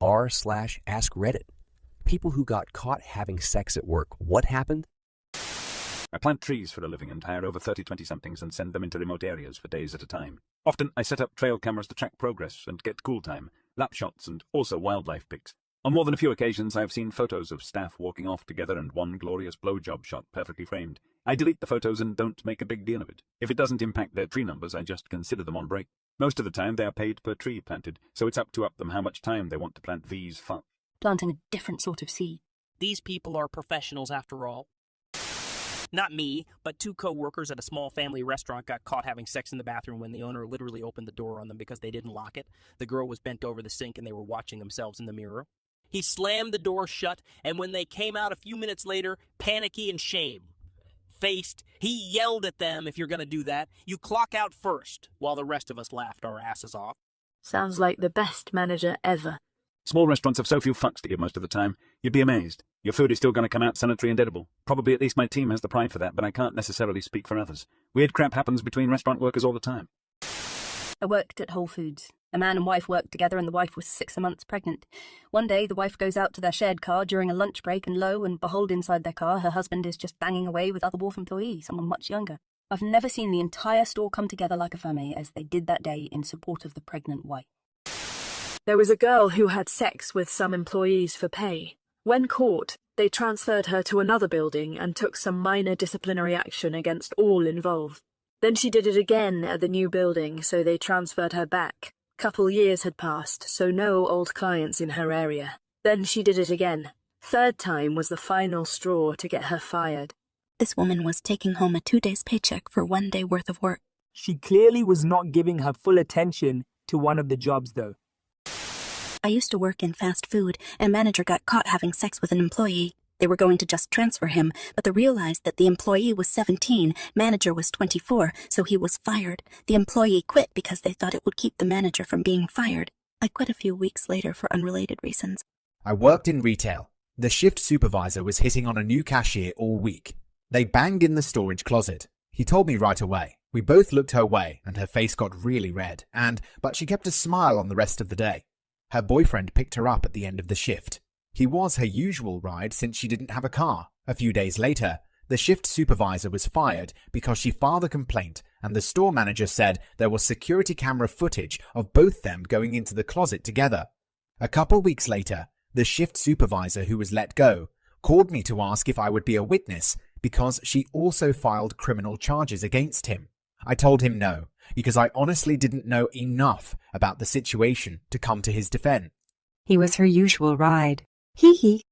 r/askreddit. People who got caught having sex at work. What happened? I plant trees for a living and hire over 30 20-somethings and send them into remote areas for days at a time. Often I set up trail cameras to track progress and get cool time, lap shots, and also wildlife pics. On more than a few occasions I have seen photos of staff walking off together and one glorious blowjob shot perfectly framed. I delete the photos and don't make a big deal of it. If it doesn't impact their tree numbers, I just consider them on break. Most of the time they are paid per tree planted, so it's up to them how much time they want to plant these planting a different sort of seed. These people are professionals after all. Not me, but two co-workers at a small family restaurant got caught having sex in the bathroom when the owner literally opened the door on them because they didn't lock it. The girl was bent over the sink and they were watching themselves in the mirror. He slammed the door shut, and when they came out a few minutes later, panicky and shame-faced, he yelled at them, "If you're going to do that, you clock out first," while the rest of us laughed our asses off. Sounds like the best manager ever. Small restaurants have so few fucks to give most of the time. You'd be amazed. Your food is still going to come out sanitary and edible. Probably at least my team has the pride for that, but I can't necessarily speak for others. Weird crap happens between restaurant workers all the time. I worked at Whole Foods. A man and wife worked together and the wife was 6 months pregnant. One day, the wife goes out to their shared car during a lunch break and lo and behold, inside their car, her husband is just banging away with other wharf employees, someone much younger. I've never seen the entire store come together like a family as they did that day in support of the pregnant wife. There was a girl who had sex with some employees for pay. When caught, they transferred her to another building and took some minor disciplinary action against all involved. Then she did it again at the new building, so they transferred her back. Couple years had passed, so no old clients in her area. Then she did it again. Third time was the final straw to get her fired. This woman was taking home a 2 days paycheck for 1 day worth of work. She clearly was not giving her full attention to one of the jobs, though. I used to work in fast food, and manager got caught having sex with an employee. They were going to just transfer him, but they realized that the employee was 17, manager was 24, so he was fired. The employee quit because they thought it would keep the manager from being fired. I quit a few weeks later for unrelated reasons. I worked in retail. The shift supervisor was hitting on a new cashier all week. They banged in the storage closet. He told me right away. We both looked her way, and her face got really red, but she kept a smile on the rest of the day. Her boyfriend picked her up at the end of the shift. He was her usual ride since she didn't have a car. A few days later, the shift supervisor was fired because she filed a complaint and the store manager said there was security camera footage of both them going into the closet together. A couple weeks later, the shift supervisor who was let go called me to ask if I would be a witness because she also filed criminal charges against him. I told him no, because I honestly didn't know enough about the situation to come to his defense. He was her usual ride. Hee hee.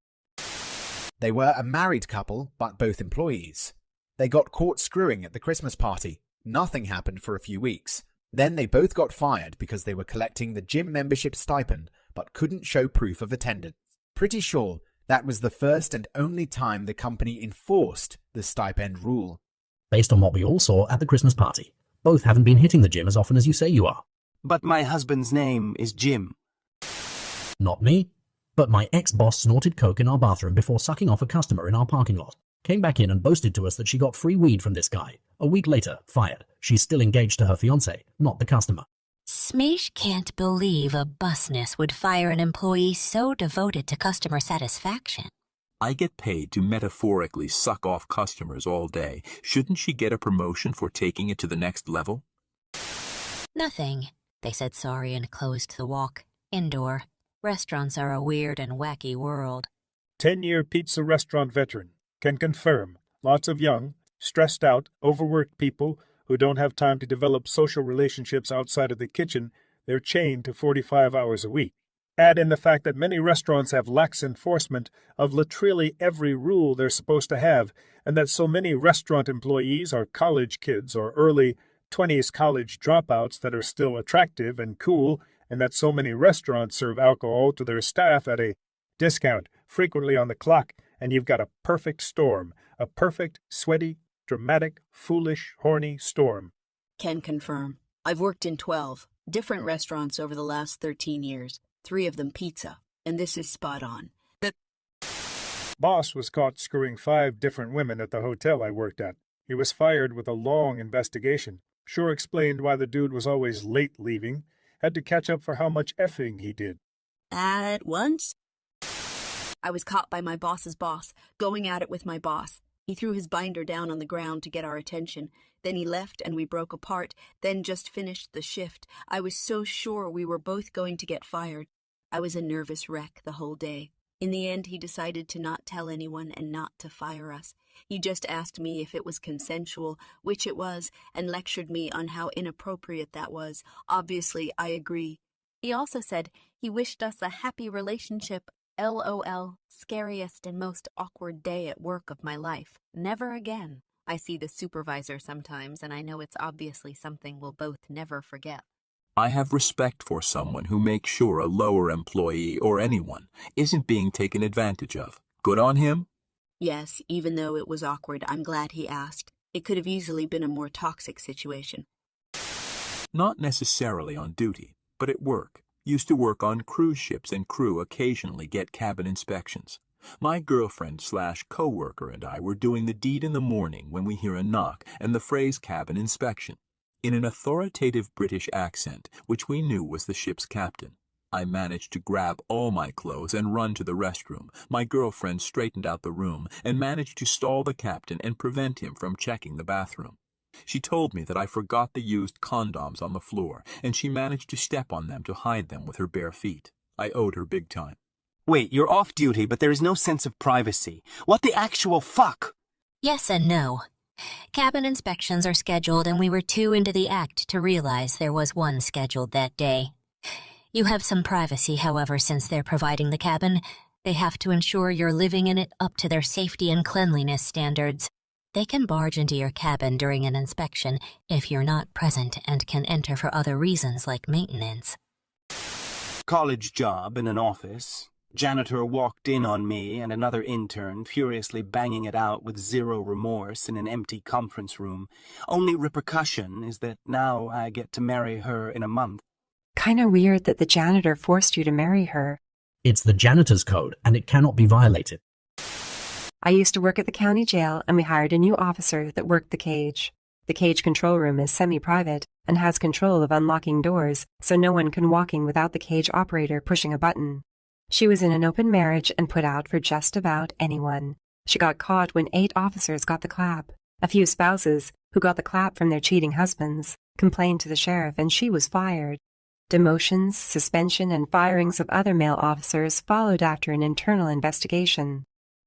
They were a married couple, but both employees. They got caught screwing at the Christmas party. Nothing happened for a few weeks. Then they both got fired because they were collecting the gym membership stipend, but couldn't show proof of attendance. Pretty sure that was the first and only time the company enforced the stipend rule. Based on what we all saw at the Christmas party, both haven't been hitting the gym as often as you say you are. But my husband's name is Jim. Not me. But my ex-boss snorted coke in our bathroom before sucking off a customer in our parking lot. Came back in and boasted to us that she got free weed from this guy. A week later, fired. She's still engaged to her fiancé, not the customer. Smeesh can't believe a busness would fire an employee so devoted to customer satisfaction. I get paid to metaphorically suck off customers all day. Shouldn't she get a promotion for taking it to the next level? Nothing. They said sorry and closed the walk. Indoor. Restaurants are a weird and wacky world. 10-year pizza restaurant veteran. Can confirm. Lots of young, stressed out, overworked people who don't have time to develop social relationships outside of the kitchen. They're chained to 45 hours a week. Add in the fact that many restaurants have lax enforcement of literally every rule they're supposed to have, and that so many restaurant employees are college kids or early 20s college dropouts that are still attractive and cool, and that so many restaurants serve alcohol to their staff at a discount, frequently on the clock, and you've got a perfect storm, a perfect, sweaty, dramatic, foolish, horny storm. Can confirm. I've worked in 12 different restaurants over the last 13 years. 3 of them pizza, and this is spot on. The boss was caught screwing 5 different women at the hotel I worked at. He was fired with a long investigation. Sure explained why the dude was always late leaving. Had to catch up for how much effing he did. At once? I was caught by my boss's boss, going at it with my boss. He threw his binder down on the ground to get our attention. Then he left and we broke apart, then just finished the shift. I was so sure we were both going to get fired. I was a nervous wreck the whole day. In the end, he decided to not tell anyone and not to fire us. He just asked me if it was consensual, which it was, and lectured me on how inappropriate that was. Obviously, I agree. He also said he wished us a happy relationship. LOL, scariest and most awkward day at work of my life. Never again. I see the supervisor sometimes, and I know it's obviously something we'll both never forget. I have respect for someone who makes sure a lower employee or anyone isn't being taken advantage of. Good on him? Yes, even though it was awkward, I'm glad he asked. It could have easily been a more toxic situation. Not necessarily on duty, but at work. Used to work on cruise ships, and crew occasionally get cabin inspections. My girlfriend/co-worker and I were doing the deed in the morning when we hear a knock and the phrase cabin inspection. In an authoritative British accent, which we knew was the ship's captain, I managed to grab all my clothes and run to the restroom. My girlfriend straightened out the room and managed to stall the captain and prevent him from checking the bathroom. She told me that I forgot the used condoms on the floor, and she managed to step on them to hide them with her bare feet. I owed her big time. Wait, you're off duty, but there is no sense of privacy. What the actual fuck? Yes and no. Cabin inspections are scheduled, and we were too into the act to realize there was one scheduled that day. You have some privacy, however, since they're providing the cabin. They have to ensure you're living in it up to their safety and cleanliness standards. They can barge into your cabin during an inspection if you're not present and can enter for other reasons like maintenance. College job in an office. Janitor walked in on me and another intern furiously banging it out with zero remorse in an empty conference room. Only repercussion is that now I get to marry her in a month. Kinda weird that the janitor forced you to marry her. It's the janitor's code, and it cannot be violated. I used to work at the county jail, and we hired a new officer that worked the cage. The cage control room is semi-private and has control of unlocking doors, so no one can walk in without the cage operator pushing a button. She was in an open marriage and put out for just about anyone. She got caught when 8 officers got the clap. A few spouses, who got the clap from their cheating husbands, complained to the sheriff, and she was fired. Demotions, suspension, and firings of other male officers followed after an internal investigation.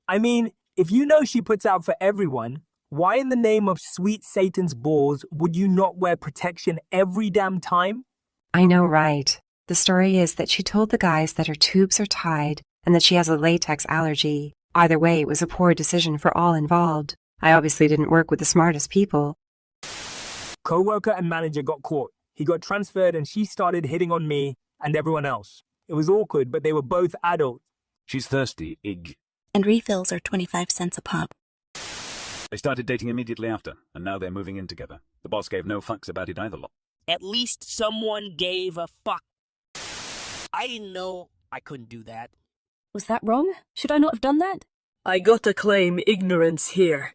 I mean, if you know she puts out for everyone, why in the name of sweet Satan's balls would you not wear protection every damn time? I know, right? The story is that she told the guys that her tubes are tied and that she has a latex allergy. Either way, it was a poor decision for all involved. I obviously didn't work with the smartest people. Co-worker and manager got caught. He got transferred and she started hitting on me and everyone else. It was awkward, but they were both adults. She's thirsty, ig. And refills are 25 cents a pop. They started dating immediately after, and now they're moving in together. The boss gave no fucks about it either lot. At least someone gave a fuck. I didn't know I couldn't do that. Was that wrong? Should I not have done that? I gotta claim ignorance here.